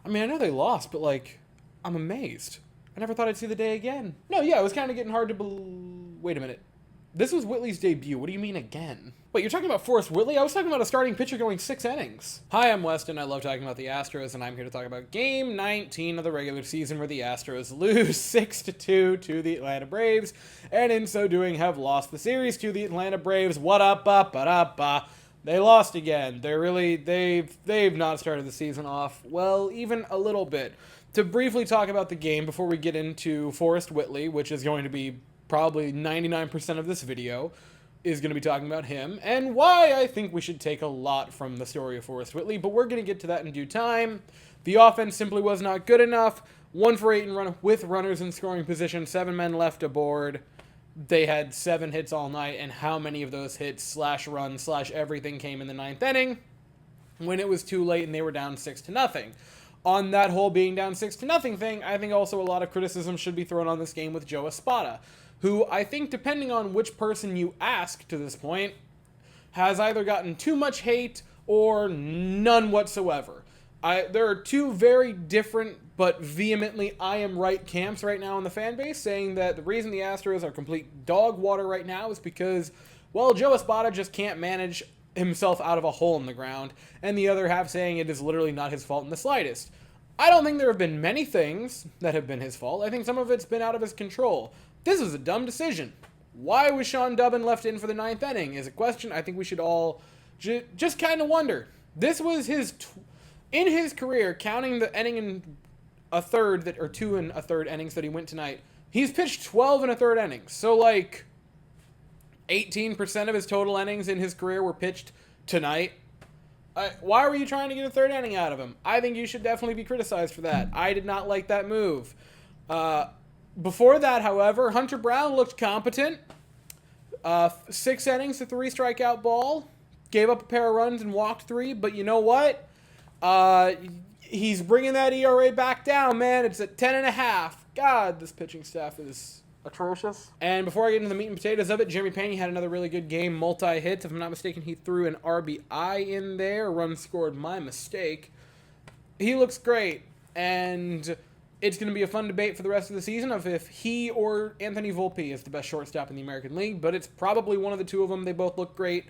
I mean, I know they lost, but, like, I'm amazed. I never thought I'd see the day again. No, yeah, it was kind of getting hard to Wait a minute. This was Whitley's debut. What do you mean again? Wait, you're talking about Forrest Whitley? I was talking about a starting pitcher going 6 innings. Hi, I'm Weston. I love talking about the Astros, and I'm here to talk about Game 19 of the regular season where the Astros lose 6-2 to the Atlanta Braves, and in so doing have lost the series to the Atlanta Braves. What up, They lost again. They've not started the season off well, even a little bit. To briefly talk about the game before we get into Forrest Whitley, which is going to be probably 99% of this video, is going to be talking about him, and why I think we should take a lot from the story of Forrest Whitley, but we're going to get to that in due time. The offense simply was not good enough. 1 for 8 with runners in scoring position, 7 men left aboard. They had 7 hits all night, and how many of those hits /run/ everything came in the 9th inning when it was too late and they were down 6-0. On that whole being down 6-0 thing, I think also a lot of criticism should be thrown on this game with Joe Espada, who I think, depending on which person you ask to this point, has either gotten too much hate or none whatsoever. There are 2 very different but vehemently I am right camps right now in the fan base, saying that the reason the Astros are complete dog water right now is because, well, Joe Espada just can't manage himself out of a hole in the ground, and the other half saying it is literally not his fault in the slightest. I don't think there have been many things that have been his fault. I think some of it's been out of his control. This is a dumb decision. Why was Sean Dubbin left in for the 9th inning is a question I think we should all just kind of wonder. This was in his career, counting the inning and a third, or 2 1/3 innings that he went tonight, he's pitched 12 1/3 innings. So, like, 18% of his total innings in his career were pitched tonight. Why were you trying to get a 3rd inning out of him? I think you should definitely be criticized for that. I did not like that move. Before that, however, Hunter Brown looked competent. 6 innings to 3 strikeout ball. Gave up a pair of runs and walked 3. But you know what? He's bringing that ERA back down, man. It's at 10.5. God, this pitching staff is atrocious. And before I get into the meat and potatoes of it, Jeremy Pena had another really good game, multi-hits. If I'm not mistaken, he threw an RBI in there. Run scored, my mistake. He looks great, and it's going to be a fun debate for the rest of the season of if he or Anthony Volpe is the best shortstop in the American League, but it's probably one of the 2 of them. They both look great.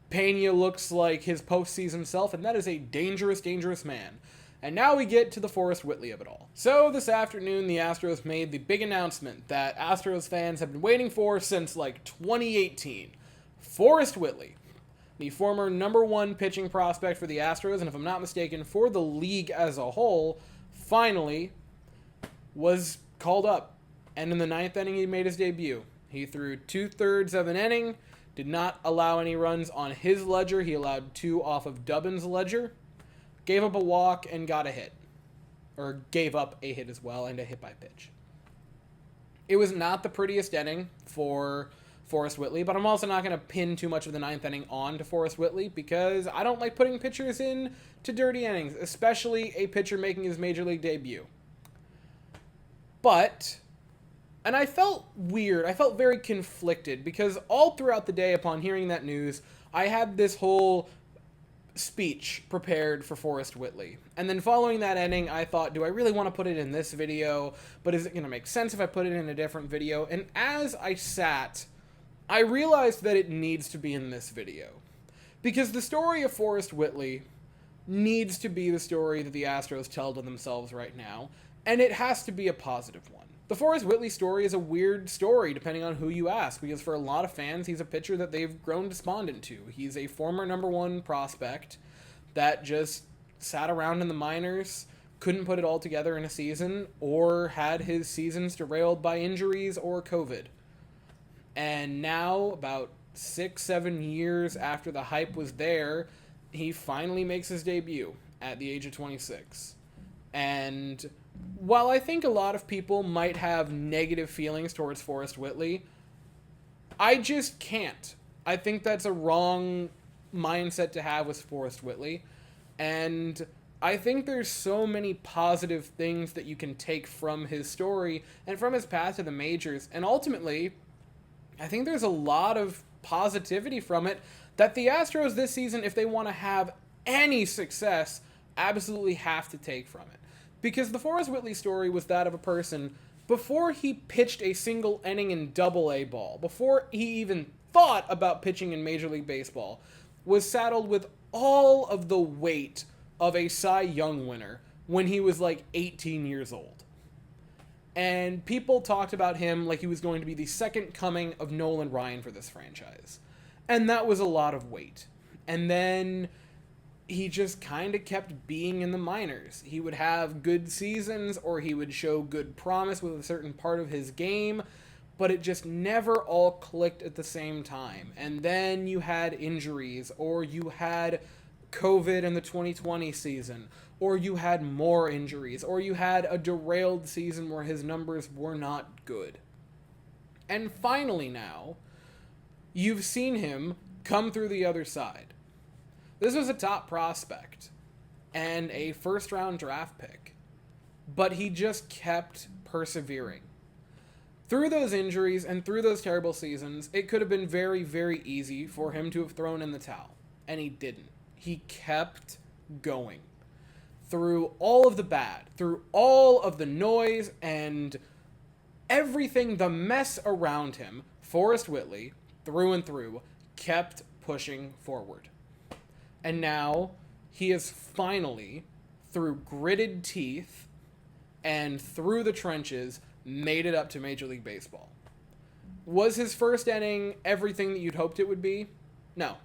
Pena looks like his postseason self, and that is a dangerous, dangerous man. And now we get to the Forrest Whitley of it all. So this afternoon, the Astros made the big announcement that Astros fans have been waiting for since, like, 2018. Forrest Whitley, the former #1 pitching prospect for the Astros, and if I'm not mistaken, for the league as a whole, finally was called up. And in the 9th inning, he made his debut. He threw 2/3 of an inning, did not allow any runs on his ledger. He allowed 2 off of Dubbin's ledger. Gave up a walk and got a hit. Or gave up a hit as well and a hit by pitch. It was not the prettiest inning for Forrest Whitley, but I'm also not going to pin too much of the 9th inning on to Forrest Whitley because I don't like putting pitchers in to dirty innings, especially a pitcher making his major league debut. But, and I felt weird, I felt very conflicted because all throughout the day upon hearing that news, I had this whole speech prepared for Forrest Whitley. And then following that inning, I thought, do I really want to put it in this video? But is it going to make sense if I put it in a different video? And as I sat, I realized that it needs to be in this video. Because the story of Forrest Whitley needs to be the story that the Astros tell to themselves right now, and it has to be a positive one. The Forrest Whitley story is a weird story depending on who you ask, because for a lot of fans, he's a pitcher that they've grown despondent to. He's a former #1 prospect that just sat around in the minors, couldn't put it all together in a season, or had his seasons derailed by injuries or COVID. And now, about 6-7 years after the hype was there, he finally makes his debut at the age of 26. And while I think a lot of people might have negative feelings towards Forrest Whitley, I just can't. I think that's a wrong mindset to have with Forrest Whitley. And I think there's so many positive things that you can take from his story and from his path to the majors. And ultimately, I think there's a lot of positivity from it that the Astros this season, if they want to have any success, absolutely have to take from it. Because the Forrest Whitley story was that of a person, before he pitched a single inning in Double-A ball, before he even thought about pitching in Major League Baseball, was saddled with all of the weight of a Cy Young winner when he was like 18 years old. And people talked about him like he was going to be the second coming of Nolan Ryan for this franchise. And that was a lot of weight. And then he just kind of kept being in the minors. He would have good seasons, or he would show good promise with a certain part of his game, but it just never all clicked at the same time. And then you had injuries, or you had COVID in the 2020 season, or you had more injuries, or you had a derailed season where his numbers were not good. And finally now, you've seen him come through the other side. This was a top prospect and a first-round draft pick, but he just kept persevering. Through those injuries and through those terrible seasons, it could have been very, very easy for him to have thrown in the towel, and he didn't. He kept going. Through all of the bad, through all of the noise and everything, the mess around him, Forrest Whitley, through and through, kept pushing forward. And now he is finally, through gritted teeth and through the trenches, made it up to Major League Baseball. Was his first inning everything that you'd hoped it would be? No.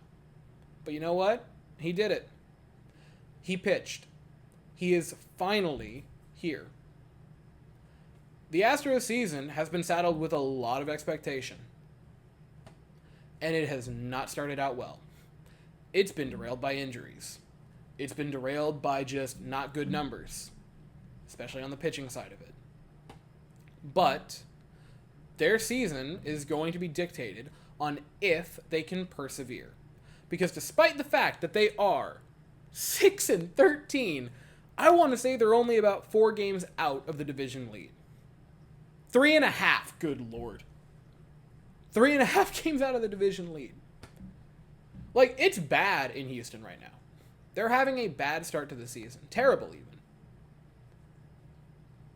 But you know what? He did it. He pitched. He is finally here. The Astros season has been saddled with a lot of expectation. And it has not started out well. It's been derailed by injuries. It's been derailed by just not good numbers, especially on the pitching side of it. But their season is going to be dictated on if they can persevere. Because despite the fact that they are 6-13, I want to say they're only about 4 games out of the division lead. 3.5, good lord. 3.5 games out of the division lead. Like, it's bad in Houston right now. They're having a bad start to the season. Terrible, even.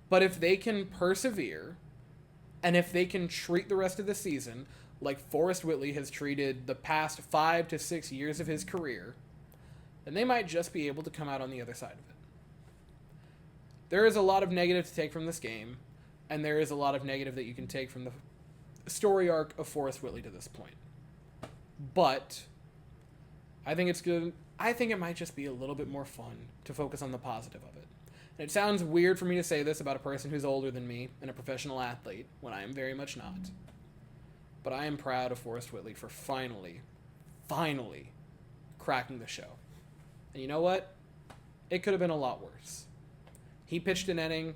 But if they can persevere, and if they can treat the rest of the season like Forrest Whitley has treated the past 5 to 6 years of his career, then they might just be able to come out on the other side of it. There is a lot of negative to take from this game, and there is a lot of negative that you can take from the story arc of Forrest Whitley to this point. But I think it's good. I think it might just be a little bit more fun to focus on the positive of it. And it sounds weird for me to say this about a person who's older than me and a professional athlete, when I am very much not. But I am proud of Forrest Whitley for finally cracking the show. And you know what? It could have been a lot worse. He pitched an inning,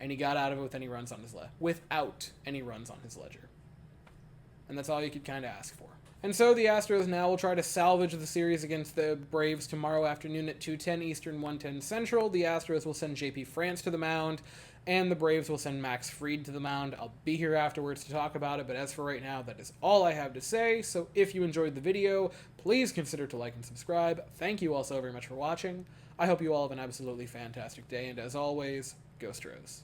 and he got out of it with any runs on his without any runs on his ledger. And that's all you could kind of ask for. And so the Astros now will try to salvage the series against the Braves tomorrow afternoon at 2:10 Eastern, 1:10 Central. The Astros will send JP France to the mound, and the Braves will send Max Fried to the mound. I'll be here afterwards to talk about it, but as for right now, that is all I have to say. So if you enjoyed the video, please consider to like and subscribe. Thank you all so very much for watching. I hope you all have an absolutely fantastic day, and as always, go Astros.